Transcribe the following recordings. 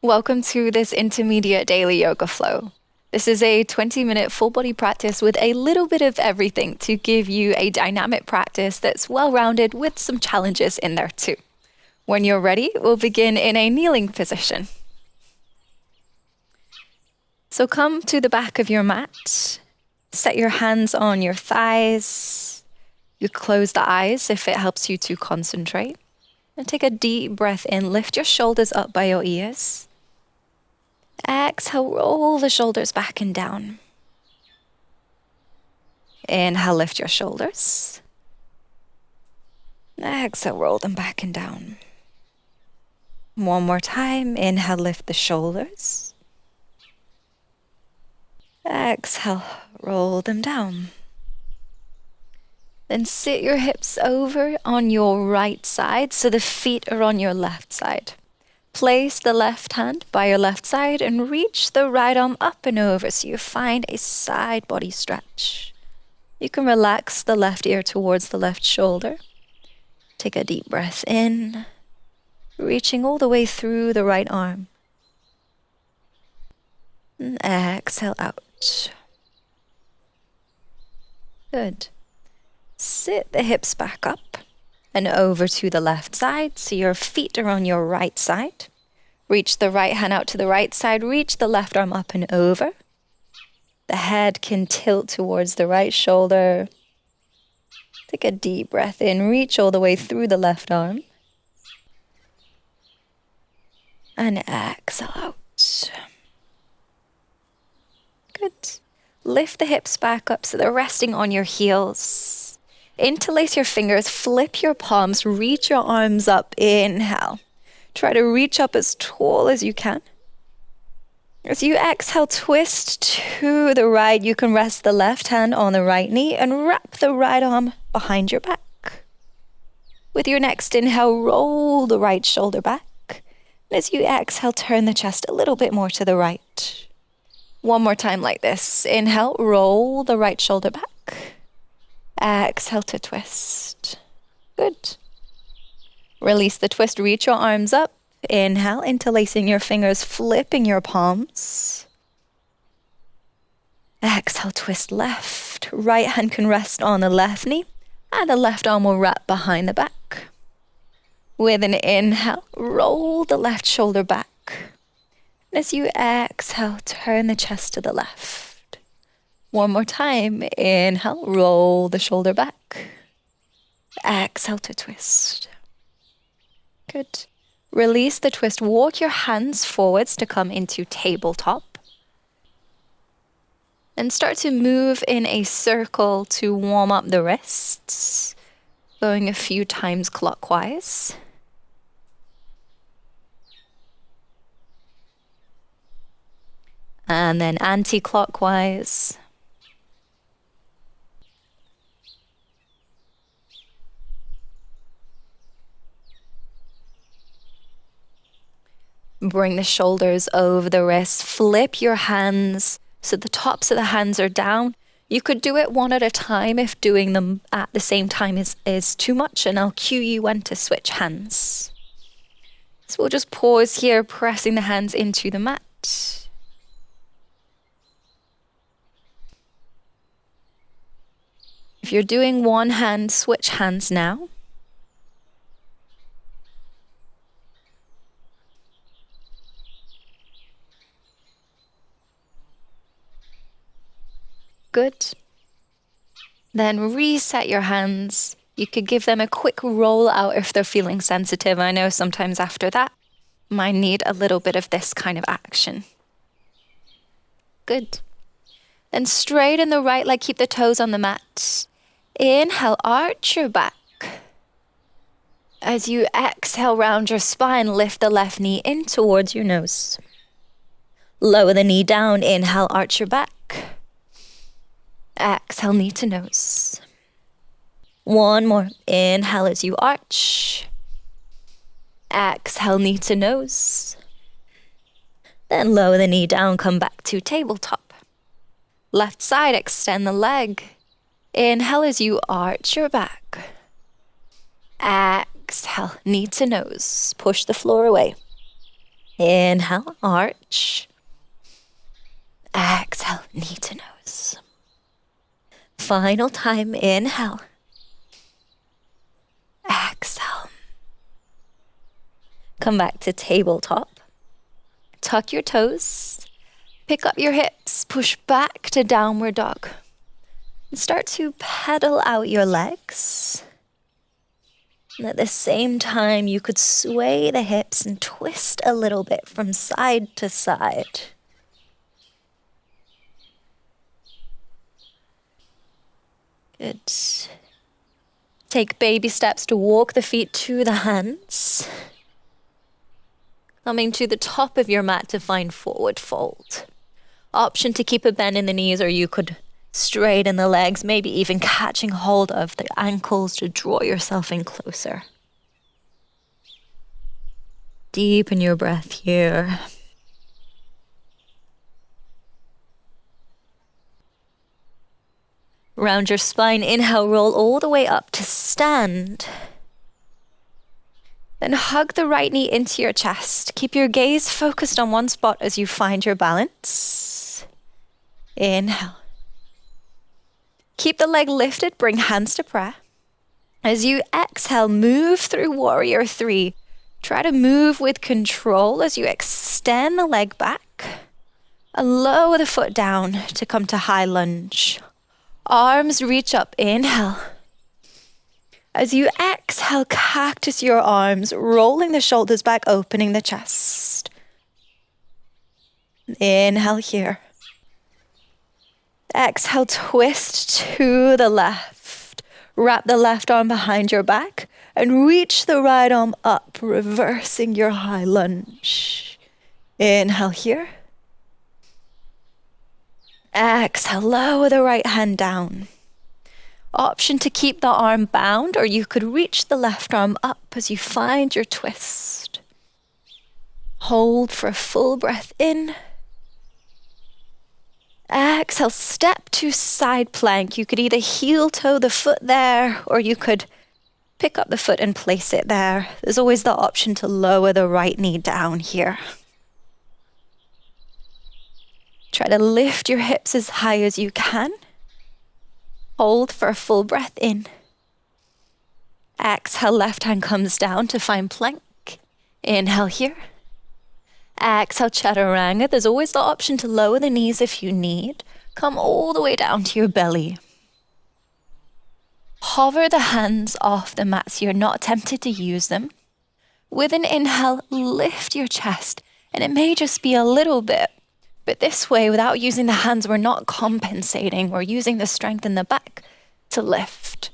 Welcome to this intermediate daily yoga flow. This is a 20-minute full body practice with a little bit of everything to give you a dynamic practice that's well-rounded with some challenges in there too. When you're ready, we'll begin in a kneeling position. So come to the back of your mat, set your hands on your thighs. You close the eyes if it helps you to concentrate. And take a deep breath in, lift your shoulders up by your ears. Exhale, roll the shoulders back and down. Inhale, lift your shoulders. Exhale, roll them back and down. One more time, inhale, lift the shoulders. Exhale, roll them down. Then sit your hips over on your right side so the feet are on your left side. Place the left hand by your left side and reach the right arm up and over so you find a side body stretch. You can relax the left ear towards the left shoulder. Take a deep breath in, reaching all the way through the right arm. And exhale out. Good. Sit the hips back up and over to the left side so your feet are on your right side. Reach the right hand out to the right side, reach the left arm up and over. The head can tilt towards the right shoulder. Take a deep breath in, reach all the way through the left arm. And exhale out. Good. Lift the hips back up so they're resting on your heels. Interlace your fingers, flip your palms, reach your arms up. Inhale. Try to reach up as tall as you can. As you exhale, twist to the right. You can rest the left hand on the right knee and wrap the right arm behind your back. With your next inhale, roll the right shoulder back. And as you exhale, turn the chest a little bit more to the right. One more time like this. Inhale, roll the right shoulder back. Exhale to twist. Good. Release the twist, reach your arms up. Inhale, interlacing your fingers, flipping your palms. Exhale, twist left. Right hand can rest on the left knee, and the left arm will wrap behind the back. With an inhale, roll the left shoulder back. And as you exhale, turn the chest to the left. One more time. Inhale, roll the shoulder back. Exhale to twist. Good. Release the twist. Walk your hands forwards to come into tabletop. And start to move in a circle to warm up the wrists. Going a few times clockwise. And then anti-clockwise. Bring the shoulders over the wrists. Flip your hands so the tops of the hands are down. You could do it one at a time if doing them at the same time is too much, and I'll cue you when to switch hands. So we'll just pause here, pressing the hands into the mat. If you're doing one hand, switch hands now. Good. Then reset your hands. You could give them a quick roll out if they're feeling sensitive. I know sometimes after that, might need a little bit of this kind of action. Good. Then straighten the right leg, keep the toes on the mat. Inhale, arch your back. As you exhale, round your spine, lift the left knee in towards your nose. Lower the knee down. Inhale, arch your back. Exhale, knee to nose. One more. Inhale as you arch. Exhale, knee to nose. Then lower the knee down, come back to tabletop. Left side, extend the leg. Inhale as you arch your back. Exhale, knee to nose. Push the floor away. Inhale, arch. Exhale, knee to nose. Final time, inhale. Exhale. Come back to tabletop. Tuck your toes. Pick up your hips. Push back to downward dog. And start to pedal out your legs. And at the same time, you could sway the hips and twist a little bit from side to side. Good. Take baby steps to walk the feet to the hands. Coming to the top of your mat to find forward fold. Option to keep a bend in the knees, or you could straighten the legs, maybe even catching hold of the ankles to draw yourself in closer. Deepen your breath here. Round your spine, inhale, roll all the way up to stand. Then hug the right knee into your chest. Keep your gaze focused on one spot as you find your balance. Inhale. Keep the leg lifted, bring hands to prayer. As you exhale, move through warrior three. Try to move with control as you extend the leg back and lower the foot down to come to high lunge. Arms reach up, inhale. As you exhale, cactus your arms, rolling the shoulders back, opening the chest. Inhale here. Exhale, twist to the left. Wrap the left arm behind your back and reach the right arm up, reversing your high lunge. Inhale here. Exhale, lower the right hand down. Option to keep the arm bound, or you could reach the left arm up as you find your twist. Hold for a full breath in. Exhale, step to side plank. You could either heel toe the foot there, or you could pick up the foot and place it there. There's always the option to lower the right knee down here. Try to lift your hips as high as you can. Hold for a full breath in. Exhale, left hand comes down to find plank. Inhale here. Exhale, chaturanga. There's always the option to lower the knees if you need. Come all the way down to your belly. Hover the hands off the mat so you're not tempted to use them. With an inhale, lift your chest. And it may just be a little bit. But this way, without using the hands, we're not compensating. We're using the strength in the back to lift.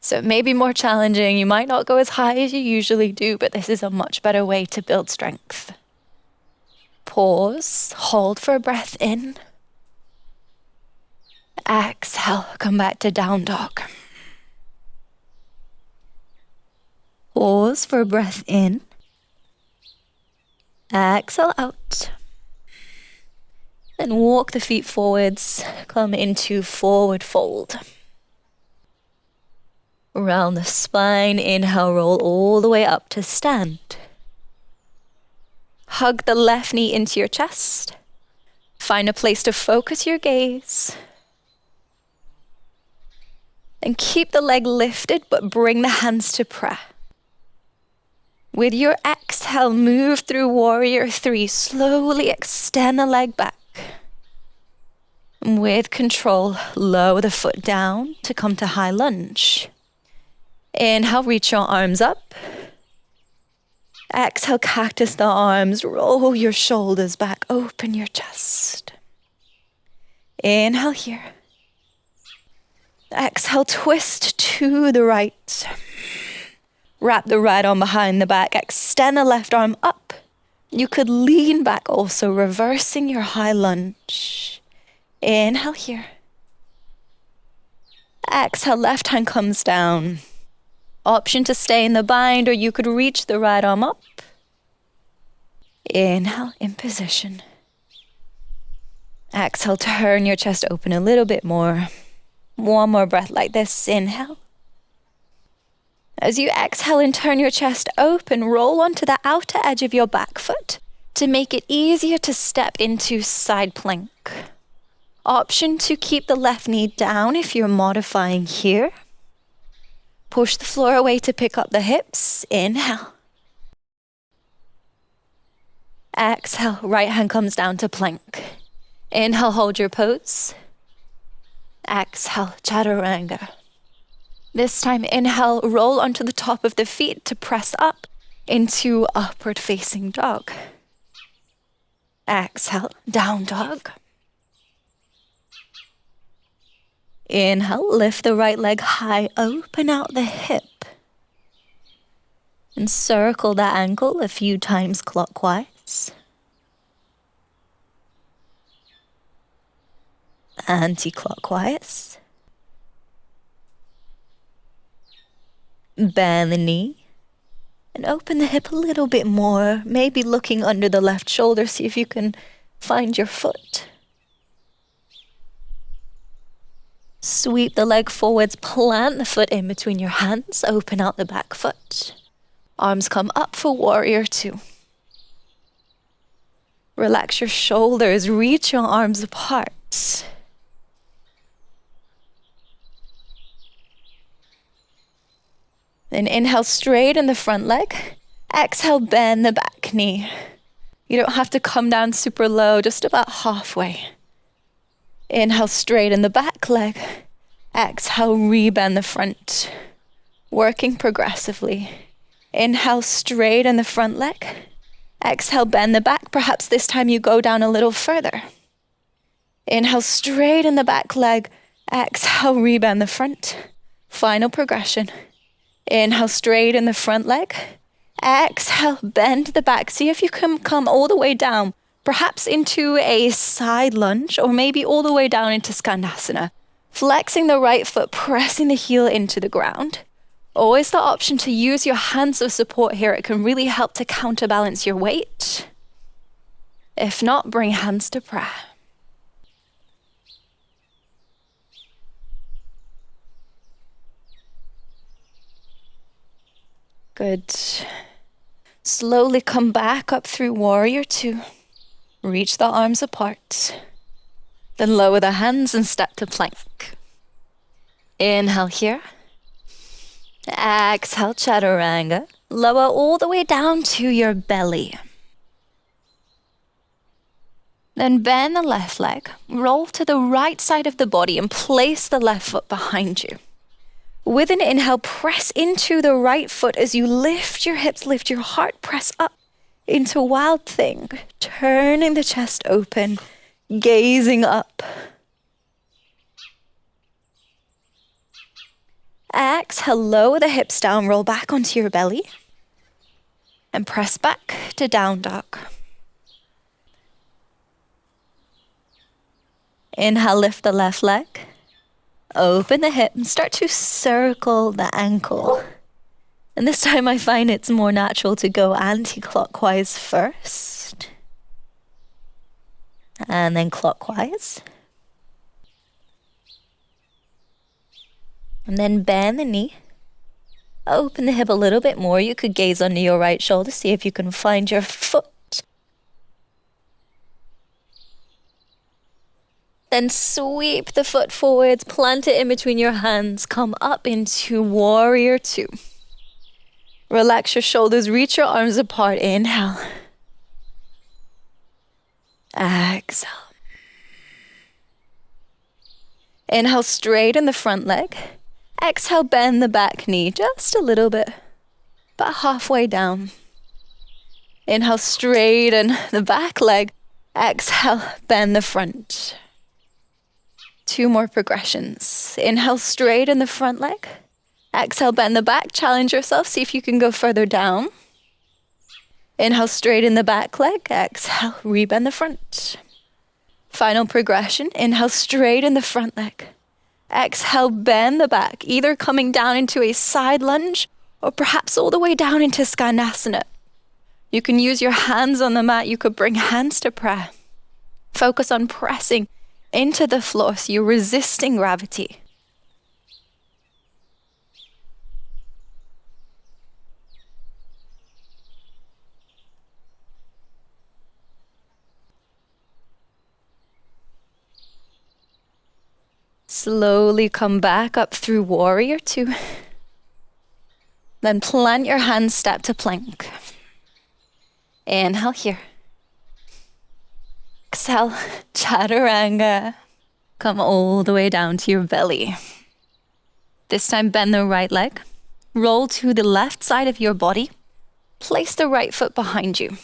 So it may be more challenging. You might not go as high as you usually do, but this is a much better way to build strength. Pause, hold for a breath in. Exhale, come back to down dog. Pause for a breath in. Exhale out. Then walk the feet forwards, come into forward fold. Round the spine, inhale, roll all the way up to stand. Hug the left knee into your chest. Find a place to focus your gaze. And keep the leg lifted, but bring the hands to prayer. With your exhale, move through warrior three. Slowly extend the leg back. And with control, lower the foot down to come to high lunge. Inhale, reach your arms up. Exhale, cactus the arms. Roll your shoulders back. Open your chest. Inhale here. Exhale, twist to the right. Wrap the right arm behind the back. Extend the left arm up. You could lean back also, reversing your high lunge. Inhale here. Exhale, left hand comes down. Option to stay in the bind, or you could reach the right arm up. Inhale, in position. Exhale, turn your chest open a little bit more. One more breath like this. Inhale. As you exhale and turn your chest open, roll onto the outer edge of your back foot. to make it easier to step into side plank. Option to keep the left knee down if you're modifying here. Push the floor away to pick up the hips. Inhale. Exhale, right hand comes down to plank. Inhale, hold your pose. Exhale, chaturanga. This time, inhale, roll onto the top of the feet to press up into upward facing dog. Exhale, down dog. Inhale, lift the right leg high, open out the hip. And circle that ankle a few times clockwise. Anti-clockwise. Bend the knee. And open the hip a little bit more, maybe looking under the left shoulder, see if you can find your foot. Sweep the leg forwards, plant the foot in between your hands, open out the back foot. Arms come up for warrior two. Relax your shoulders, reach your arms apart. Then inhale, straighten the front leg. Exhale, bend the back knee. You don't have to come down super low, just about halfway. Inhale, straighten the back leg. Exhale, rebend the front. Working progressively. Inhale, straighten the front leg. Exhale, bend the back. Perhaps this time you go down a little further. Inhale, straighten the back leg. Exhale, rebend the front. Final progression. Inhale, straighten the front leg. Exhale, bend the back. See if you can come all the way down, perhaps into a side lunge, or maybe all the way down into Skandasana. Flexing the right foot, pressing the heel into the ground. Always the option to use your hands as support here. It can really help to counterbalance your weight. If not, bring hands to prayer. Good. Slowly come back up through warrior two. Reach the arms apart. Then lower the hands and step to plank. Inhale here. Exhale, chaturanga. Lower all the way down to your belly. Then bend the left leg. Roll to the right side of the body and place the left foot behind you. With an inhale, press into the right foot as you lift your hips, lift your heart, press up into wild thing, turning the chest open, gazing up. Exhale, lower the hips down, roll back onto your belly, and press back to down dog. Inhale, lift the left leg. Open the hip and start to circle the ankle. And this time I find it's more natural to go anti-clockwise first. And then clockwise. And then bend the knee. Open the hip a little bit more. You could gaze under your right shoulder, see if you can find your foot. Then sweep the foot forwards, plant it in between your hands, come up into warrior two. Relax your shoulders, reach your arms apart. Inhale. Exhale. Inhale, straighten the front leg. Exhale, bend the back knee just a little bit, about halfway down. Inhale, straighten the back leg. Exhale, bend the front. Two more progressions. Inhale, straighten the front leg. Exhale, bend the back. Challenge yourself. See if you can go further down. Inhale, straighten the back leg. Exhale, rebend the front. Final progression. Inhale, straighten the front leg. Exhale, bend the back, either coming down into a side lunge or perhaps all the way down into Skandasana. You can use your hands on the mat. You could bring hands to prayer. Focus on pressing into the floor so you're resisting gravity. Slowly come back up through warrior two. Then plant your hands, step to plank. Inhale here. Exhale, chaturanga. Come all the way down to your belly. This time bend the right leg. Roll to the left side of your body. Place the right foot behind you.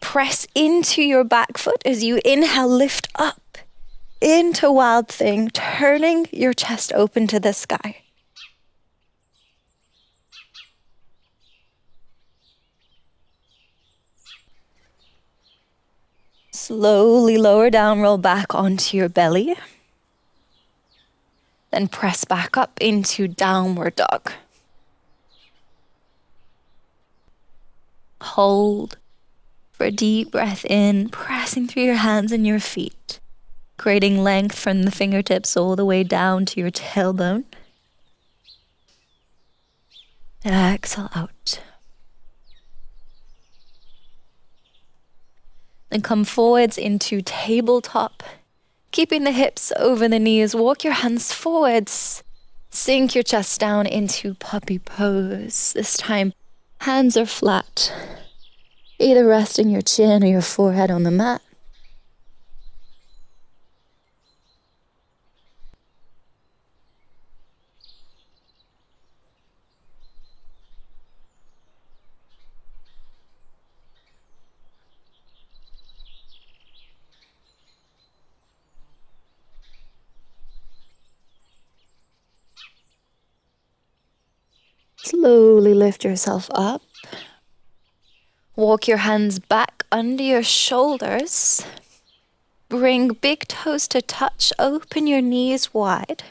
Press into your back foot as you inhale, lift up into Wild Thing, turning your chest open to the sky. Slowly lower down, roll back onto your belly. Then press back up into downward dog. Hold for a deep breath in, pressing through your hands and your feet, creating length from the fingertips all the way down to your tailbone. Exhale out. Then come forwards into tabletop. Keeping the hips over the knees, walk your hands forwards. Sink your chest down into puppy pose. This time, hands are flat. Either resting your chin or your forehead on the mat. Slowly lift yourself up. Walk your hands back under your shoulders. Bring big toes to touch. Open your knees wide.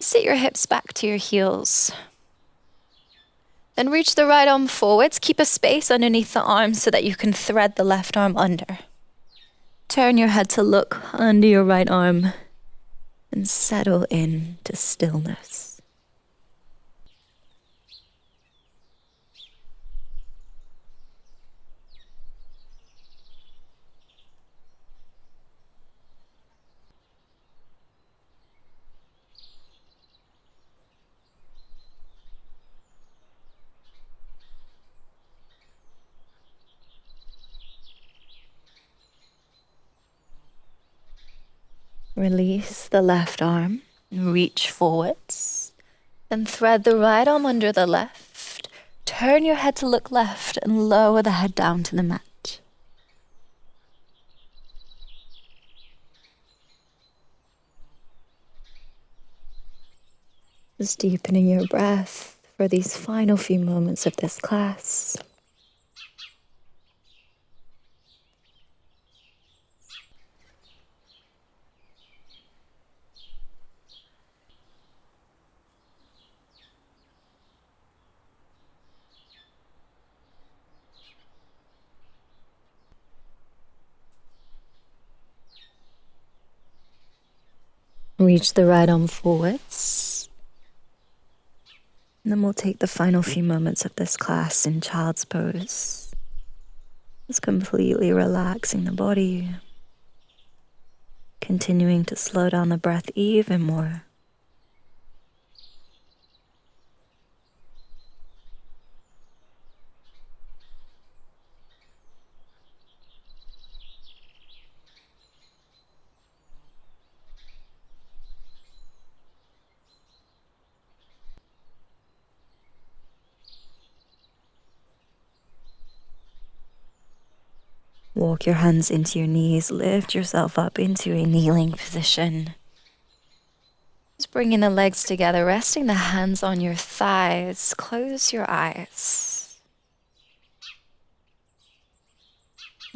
Sit your hips back to your heels. Then reach the right arm forwards. Keep a space underneath the arm so that you can thread the left arm under. Turn your head to look under your right arm and settle into stillness. Release the left arm, reach forwards, then thread the right arm under the left. Turn your head to look left and lower the head down to the mat. Just deepening your breath for these final few moments of this class. Reach the right arm forwards. And then we'll take the final few moments of this class in child's pose. Just completely relaxing the body. Continuing to slow down the breath even more. Walk your hands into your knees, lift yourself up into a kneeling position. Just bringing the legs together, resting the hands on your thighs. Close your eyes.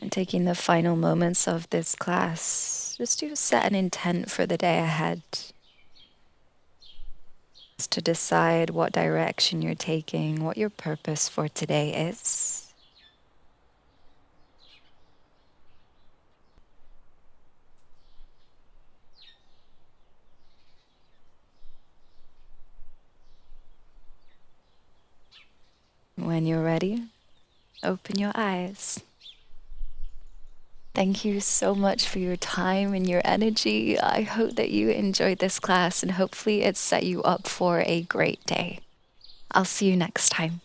And taking the final moments of this class, just to set an intent for the day ahead. Just to decide what direction you're taking, what your purpose for today is. When you're ready, open your eyes. Thank you so much for your time and your energy. I hope that you enjoyed this class and hopefully it set you up for a great day. I'll see you next time.